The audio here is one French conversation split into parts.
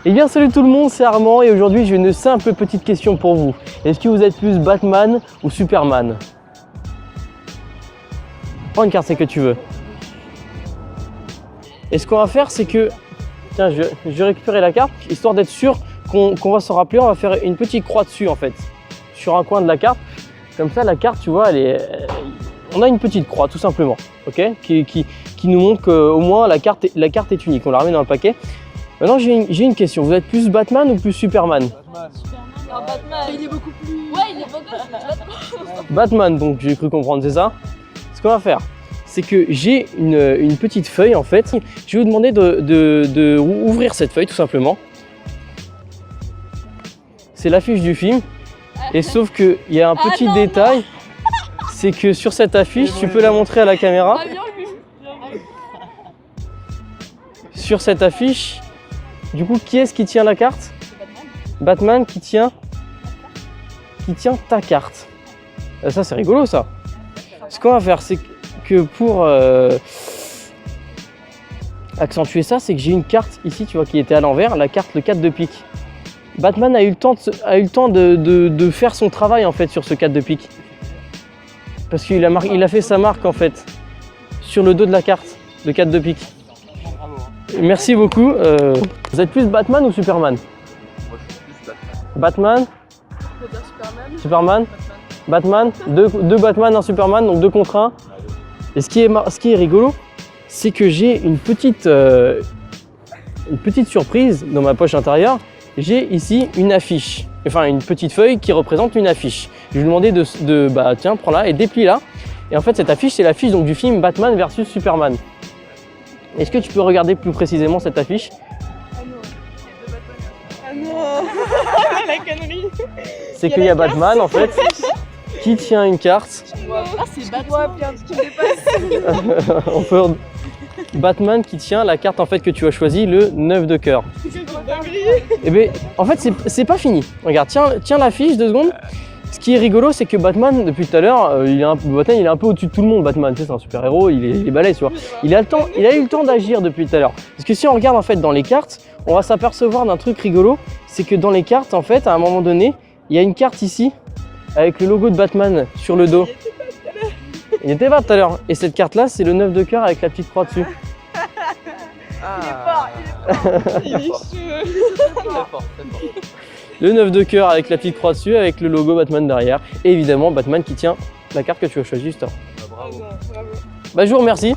Eh bien salut tout le monde, c'est Armand et aujourd'hui j'ai une simple petite question pour vous. Est-ce que vous êtes plus Batman ou Superman? Prends une carte, c'est que tu veux. Et ce qu'on va faire c'est que... Tiens, je vais récupérer la carte, histoire d'être sûr qu'on va s'en rappeler. On va faire une petite croix dessus en fait, sur un coin de la carte. Comme ça la carte, tu vois, on a une petite croix tout simplement, ok, qui nous montre qu'au moins la carte est unique. On la remet dans le paquet. Maintenant j'ai une question, vous êtes plus Batman ou plus Superman? Batman. Non, Batman, il est beaucoup plus... Ouais, il est beau gosse. Batman, donc j'ai cru comprendre, c'est ça? Ce qu'on va faire, c'est que j'ai une petite feuille en fait. Je vais vous demander de ouvrir cette feuille tout simplement. C'est l'affiche du film. Et sauf qu'il y a un petit détail, c'est que sur cette affiche, tu peux la montrer à la caméra. Sur cette affiche, du coup, qui est-ce qui tient la carte? Batman qui tient ta carte. Ça, c'est rigolo, ça. Ce qu'on va faire, c'est que pour accentuer ça, c'est que j'ai une carte ici, tu vois, qui était à l'envers, la carte, le 4 de pique. Batman a eu le temps de faire son travail en fait sur ce 4 de pique. Parce qu'il a fait sa marque en fait sur le dos de la carte, le 4 de pique. Merci beaucoup. Vous êtes plus Batman ou Superman? Moi je suis plus Batman. Batman? On peut dire Superman. Superman? Batman? Deux Batman, un Superman, donc 2 contre 1. Et ce qui est rigolo, c'est que j'ai une petite surprise dans ma poche intérieure. J'ai ici une affiche, enfin une petite feuille qui représente une affiche. Je lui ai demandé bah tiens, prends-la et déplie-la. Et en fait cette affiche, c'est l'affiche donc du film Batman versus Superman. Est-ce que tu peux regarder plus précisément cette affiche? Ah non. La connerie. C'est qu'il y a Batman en fait qui tient une carte. Ah, c'est Batman. Qui dépasse. On peut... Batman qui tient la carte en fait que tu as choisi, le 9 de cœur. Et bien en fait c'est pas fini. Regarde, tiens l'affiche 2 secondes. Ce qui est rigolo, c'est que Batman depuis tout à l'heure, il est un peu au-dessus de tout le monde. Batman, tu sais, c'est un super héros, il est balèze, tu vois. Il a eu le temps d'agir depuis tout à l'heure. Parce que si on regarde en fait dans les cartes, on va s'apercevoir d'un truc rigolo, c'est que dans les cartes en fait, à un moment donné, il y a une carte ici avec le logo de Batman sur le dos. Il était pas tout à l'heure. Et cette carte là, c'est le 9 de cœur avec la petite croix dessus. Il est fort. Le 9 de cœur avec la petite croix dessus, avec le logo Batman derrière. Et évidemment, Batman qui tient la carte que tu as choisie juste avant. Bravo. Bah, je vous remercie.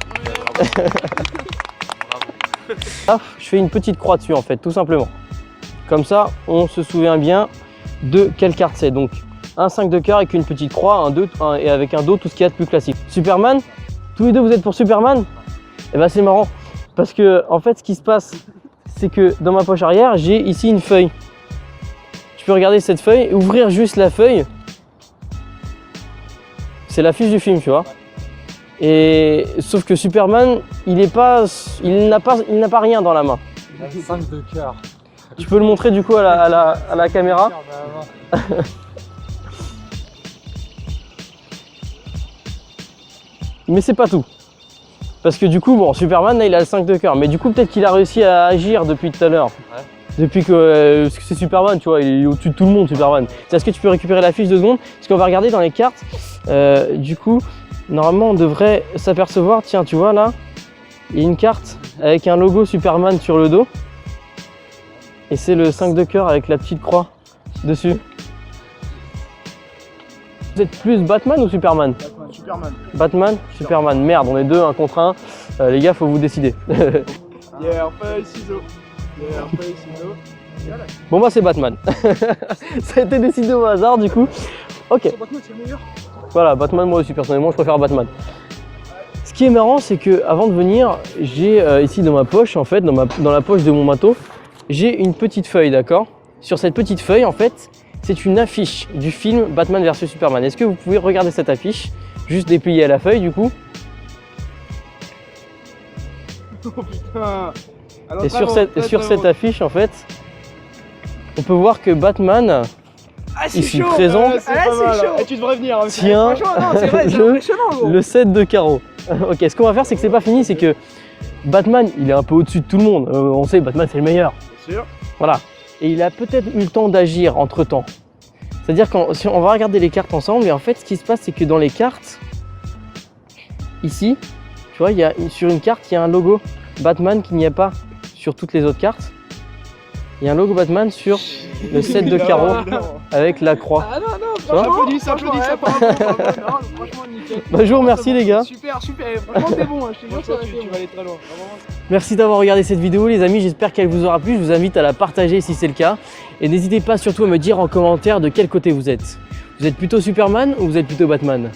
Ah, je fais une petite croix dessus en fait, tout simplement. Comme ça, on se souvient bien de quelle carte c'est. Donc, un 5 de cœur avec une petite croix, un 2 et avec un dos, tout ce qu'il y a de plus classique. Superman, tous les deux vous êtes pour Superman? Et bah c'est marrant, parce que en fait ce qui se passe, c'est que dans ma poche arrière, j'ai ici une feuille. Tu peux regarder cette feuille, ouvrir juste la feuille. C'est l'affiche du film, tu vois. Et sauf que Superman, il n'a pas rien dans la main. Il a 5 de cœur. Tu peux le montrer du coup à la caméra. Mais c'est pas tout. Parce que du coup, bon, Superman, là, il a le 5 de cœur. Mais du coup, peut-être qu'il a réussi à agir depuis tout à l'heure. Ouais. Depuis que parce que c'est Superman, tu vois, il est au-dessus de tout le monde, Superman. Est-ce que tu peux récupérer la fiche 2 secondes? Parce qu'on va regarder dans les cartes. Du coup, normalement, on devrait s'apercevoir, tiens, tu vois là, il y a une carte avec un logo Superman sur le dos. Et c'est le 5 de cœur avec la petite croix dessus. Vous êtes plus Batman ou Superman? Superman. Batman, Superman. Merde, on est 2, 1 contre 1. Les gars, faut vous décider. Pierre, feuille, ciseaux. Pierre, feuille, ciseaux. Bon, moi, c'est Batman. Ça a été décidé au hasard, du coup. Ok. Batman, c'est le meilleur. Voilà, Batman, moi aussi, personnellement, je préfère Batman. Ce qui est marrant, c'est que avant de venir, j'ai ici dans ma poche, en fait, dans la poche de mon manteau, j'ai une petite feuille, d'accord? Sur cette petite feuille, en fait, c'est une affiche du film Batman vs Superman. Est-ce que vous pouvez regarder cette affiche? Juste déplier à la feuille, du coup. Oh putain. Alors, Et sur cette affiche, en fait, on peut voir que Batman, ici présent, c'est pas mal. Et tu devrais venir. tient le 7 de carreau. Ok, ce qu'on va faire, c'est que c'est pas fini, c'est que Batman, il est un peu au-dessus de tout le monde. On sait, Batman, c'est le meilleur. Bien sûr. Voilà. Et il a peut-être eu le temps d'agir entre-temps. C'est-à-dire si on va regarder les cartes ensemble, et en fait, ce qui se passe, c'est que dans les cartes, ici, tu vois, sur une carte, il y a un logo Batman qu'il n'y a pas sur toutes les autres cartes. Il y a un logo Batman sur le 7 de carreaux avec la croix. Ah non, non, vois applaudis, franchement, nickel. Bah, je vous remercie les gars. Super, super, franchement t'es bon, hein, je te jure, tu vas aller très loin. Vraiment. Merci d'avoir regardé cette vidéo les amis, j'espère qu'elle vous aura plu. Je vous invite à la partager si c'est le cas. Et n'hésitez pas surtout à me dire en commentaire de quel côté vous êtes. Vous êtes plutôt Superman ou vous êtes plutôt Batman ?